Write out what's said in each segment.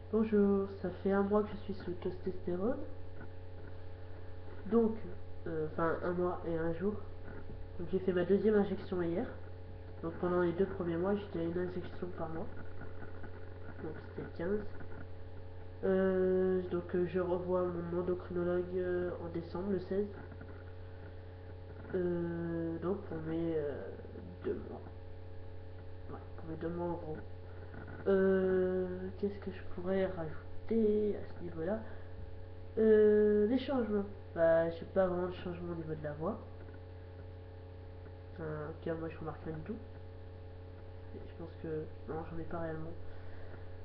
Bonjour, ça fait un mois que je suis sous testostérone. Donc, enfin un mois et un jour. Donc j'ai fait ma deuxième injection hier. Donc pendant les 2 premiers mois, j'étais à une injection par mois. Donc c'était 15. Je revois mon endocrinologue en décembre, le 16. Donc pour mes 2 mois. Ouais, pour mes 2 mois en gros. Qu'est-ce que je pourrais rajouter à ce niveau-là? Les changements. Bah, j'ai pas vraiment de changement au niveau de la voix. Car moi je remarque rien du tout. Et je pense que non, j'en ai pas réellement.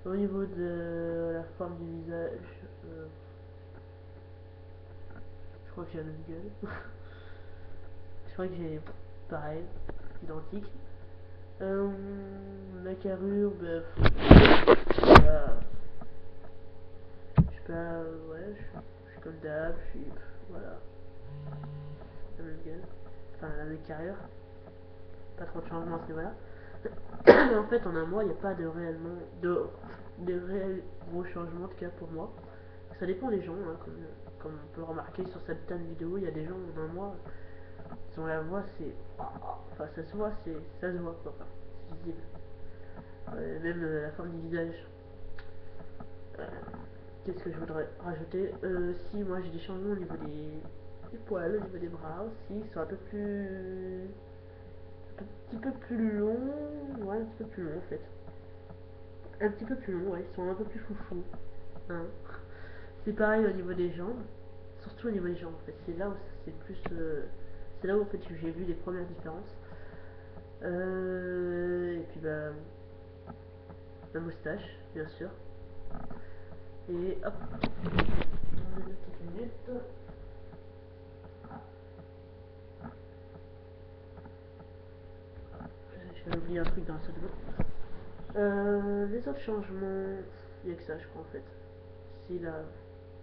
Au niveau de la forme du visage, je crois que j'ai la même gueule. Je crois que j'ai pareil, identique. La carrure, bah, je sais pas, ouais, je suis comme d'hab, je suis, voilà, la même gueule, enfin la même carrure, pas trop de changement à ce niveau-là. Mais en fait, en un mois, il n'y a pas de réels gros changements, en tout cas pour moi. Ça dépend des gens, hein, comme on peut le remarquer sur certaines vidéos, il y a des gens en un mois, ils ont la voix, c'est. Enfin, ça se voit, ça se voit, quoi. Enfin, c'est visible. Même la forme du visage. Euh, Qu'est-ce que je voudrais rajouter? Si, moi j'ai des changements au niveau des poils, au niveau des bras aussi, qui sont un peu plus. Un petit peu plus longs, ouais, un petit peu plus long en fait. Un petit peu plus long, ouais, ils sont un peu plus foufou. Hein. C'est pareil au niveau des jambes, surtout au niveau des jambes en fait. C'est là où c'est plus. C'est là où en fait j'ai vu les premières différences. Et puis bah. La moustache, bien sûr. Et hop. Une petite minute. Je vais oublier un truc dans la salle de bain. Les autres changements, il n'y a que ça je crois en fait. C'est la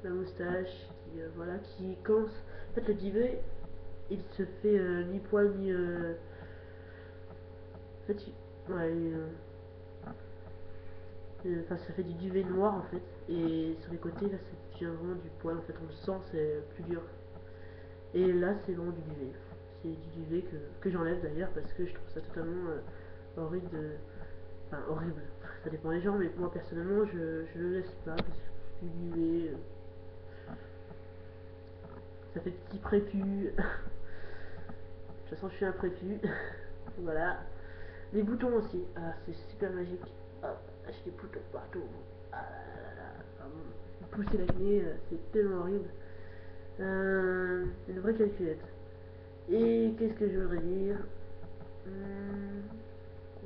moustache qui, voilà, qui commence. En fait, le duvet, il se fait ni poil ni. En fait, ouais, enfin, ça fait du duvet noir en fait. Et sur les côtés, là, ça devient vraiment du poil. En fait, on le sent, c'est plus dur. Et là, c'est vraiment du duvet. C'est du duvet que j'enlève d'ailleurs parce que je trouve ça totalement horrible de. Enfin, horrible. Ça dépend des gens, mais moi personnellement, je le laisse pas parce que du duvet. Ça fait petit prépu. De toute façon, je suis un prépu. Voilà. Les boutons aussi. Ah, c'est super magique. Hop, j'ai des boutons partout. Ah là là là. Enfin, pousser l'acné, c'est tellement horrible. Une vraie calculette. Et qu'est-ce que je voudrais dire?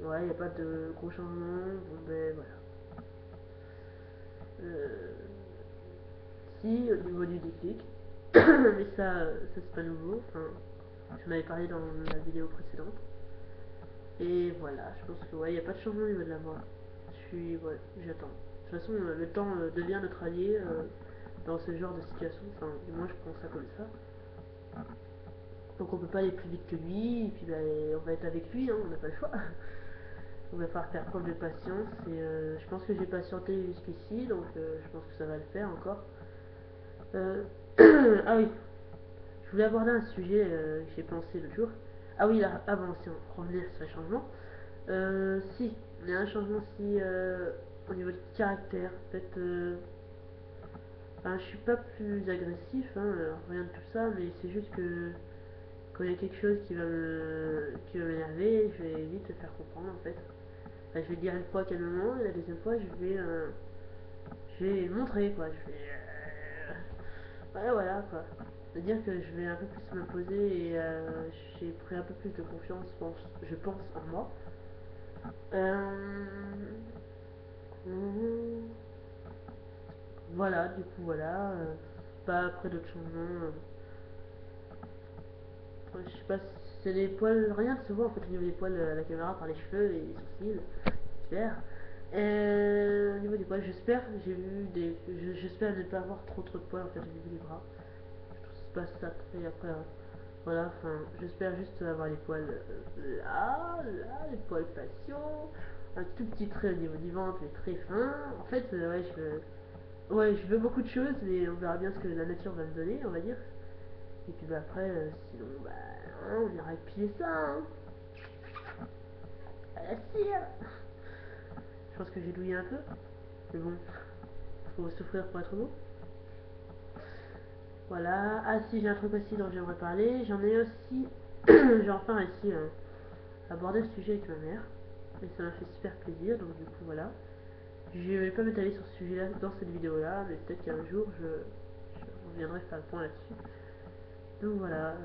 Ouais, il n'y a pas de gros changements. Bon, ben voilà. Euh, Si, au niveau du déclic. Mais ça c'est pas nouveau. Enfin, j'en avais parlé dans la vidéo précédente. Et voilà, je pense que ouais, il n'y a pas de changement au niveau de la voix. Ouais, j'attends. De toute façon, le temps devient notre allié dans ce genre de situation. Enfin, du moins, je prends ça comme ça. Donc, on peut pas aller plus vite que lui. Et puis, bah, on va être avec lui. Hein, on n'a pas le choix. On va falloir faire preuve de patience. Et je pense que j'ai patienté jusqu'ici. Donc, je pense que ça va le faire encore. Euh, ah oui, je voulais aborder un sujet que j'ai pensé l'autre jour. Ah oui, là, avant, si on revenait sur les changements. Si, il y a un changement aussi au niveau du caractère. Peut-être. Enfin, je suis pas plus agressif, hein, rien de tout ça, mais c'est juste que quand il y a quelque chose qui va m'énerver, je vais vite le faire comprendre en fait. Enfin, je vais le dire une fois calmement, et la deuxième fois, je vais le montrer quoi. Voilà quoi. C'est-à-dire que je vais un peu plus m'imposer et j'ai pris un peu plus de confiance, je pense en moi. Euh, Voilà, du coup, voilà. Pas après d'autres changements. Je sais pas si c'est les poils. Rien ne se voit en fait au niveau des poils à la caméra par les cheveux et les sourcils. J'espère. Au niveau des poils, j'espère. J'espère ne pas avoir trop de poils en fait au niveau des bras. Je trouve pas ça très après. Voilà, enfin, j'espère juste avoir les poils là, les poils faciaux. un tout petit trait au niveau du ventre, mais très fin. En fait, ouais, je veux beaucoup de choses, mais on verra bien ce que la nature va me donner, on va dire. Et puis bah après, sinon, bah, hein, on ira épiler ça, hein, à la cire. Je pense que j'ai douillé un peu, mais bon, faut souffrir pour être beau. Voilà. Ah si, j'ai un truc aussi dont j'aimerais parler. J'en ai aussi, j'ai enfin réussi à aborder le sujet avec ma mère. Et ça m'a fait super plaisir, donc du coup voilà. Je vais pas m'étaler sur ce sujet-là dans cette vidéo-là, mais peut-être qu'un jour je reviendrai faire le point là-dessus. Donc voilà,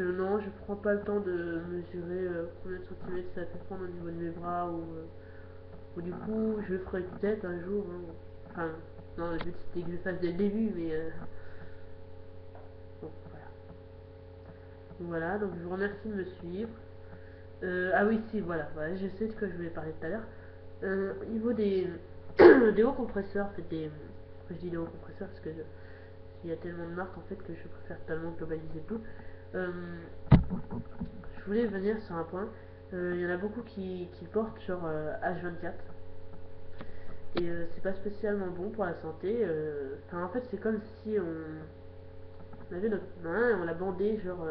non, je prends pas le temps de mesurer combien de centimètres ça peut prendre au niveau de mes bras, ou du coup je le ferai peut-être un jour. Hein. Enfin, non, le but c'était que je le fasse dès le début, mais bon, voilà. Donc voilà, donc je vous remercie de me suivre. Ah oui, si, voilà, je sais de quoi je voulais parler tout à l'heure. Au niveau des, des hauts compresseurs, en fait, je dis des hauts compresseurs parce que il y a tellement de marques en fait que je préfère totalement globaliser tout. Euh, je voulais venir sur un point. Il y en a beaucoup qui portent sur H24 et c'est pas spécialement bon pour la santé. Enfin, en fait, c'est comme si on avait notre main et on l'a bandé, genre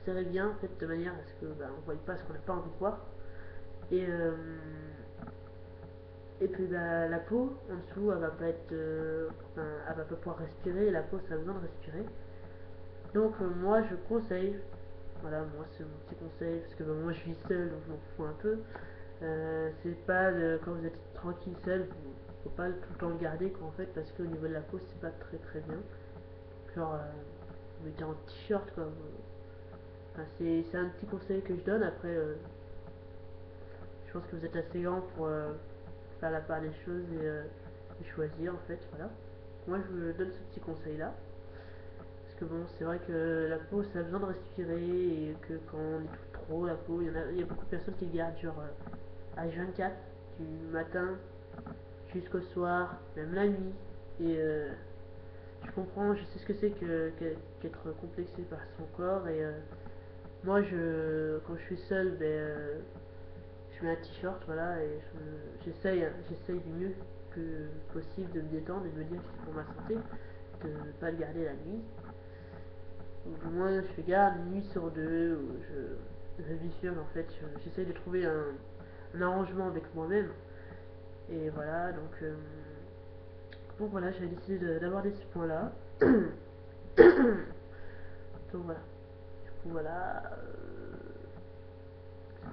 serré bien en fait de manière à ce que bah, on voit pas ce qu'on n'a pas envie de voir. Et et puis bah, la peau en dessous elle va pas être enfin, elle va pas pouvoir respirer, et la peau ça a besoin de respirer. Donc moi je conseille, voilà, moi c'est mon petit conseil parce que bah, moi je vis seul donc je m'en fous un peu. C'est pas quand vous êtes tranquille seul, faut pas tout le temps le garder quoi, en fait, parce qu'au niveau de la peau c'est pas très très bien. Genre vous mettez en t-shirt quoi. Enfin, c'est un petit conseil que je donne. Après je pense que vous êtes assez grand pour faire la part des choses et choisir en fait, voilà. Moi je vous donne ce petit conseil là. Parce que bon, c'est vrai que la peau ça a besoin de respirer et que quand on étouffe trop la peau, il y a beaucoup de personnes qui gardent genre H24 du matin jusqu'au soir, même la nuit. Et je comprends, je sais ce que c'est qu'être complexé par son corps. Et moi, quand je suis seul, je mets un t-shirt, voilà, et j'essaye du mieux que possible de me détendre et de me dire que c'est pour ma santé, de ne pas le garder la nuit. Ou du moins, je fais garde une nuit sur deux, où je bifurque en fait, j'essaye de trouver un arrangement avec moi-même. Et voilà, donc voilà, j'avais décidé d'aborder ce point-là. Donc voilà. Du coup voilà.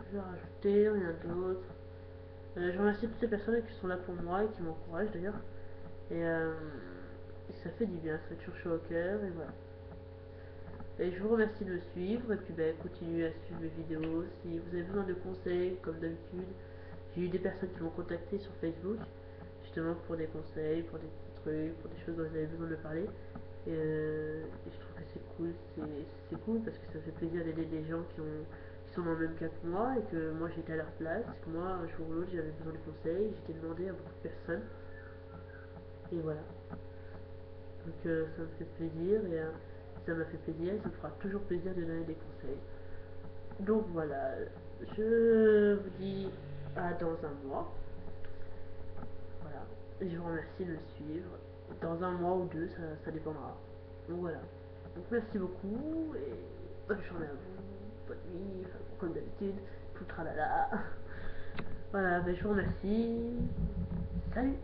Je vais rajouter, rien d'autre. Je remercie toutes ces personnes qui sont là pour moi et qui m'encouragent d'ailleurs. Et, ça fait du bien, ça fait toujours chaud au cœur et voilà. Et je vous remercie de me suivre et puis continuez à suivre mes vidéos. Si vous avez besoin de conseils, comme d'habitude, j'ai eu des personnes qui m'ont contacté sur Facebook, justement pour des conseils, pour des petits trucs, pour des choses dont vous avez besoin de parler. Et je trouve que c'est cool, c'est cool parce que ça fait plaisir d'aider des gens qui sont dans le même cas que moi et que moi j'étais à leur place. Parce que moi, un jour ou l'autre, j'avais besoin de conseils, j'étais demandé à beaucoup de personnes. Et voilà. Donc ça me fait plaisir et ça m'a fait plaisir et ça me fera toujours plaisir de donner des conseils. Donc voilà, je vous dis à dans un mois. Voilà. Et je vous remercie de me suivre. Dans un mois ou deux, ça dépendra. Donc voilà. Donc merci beaucoup et bonne journée à vous, bonne nuit, enfin, comme d'habitude, tout tralala. Voilà, je vous remercie. Salut!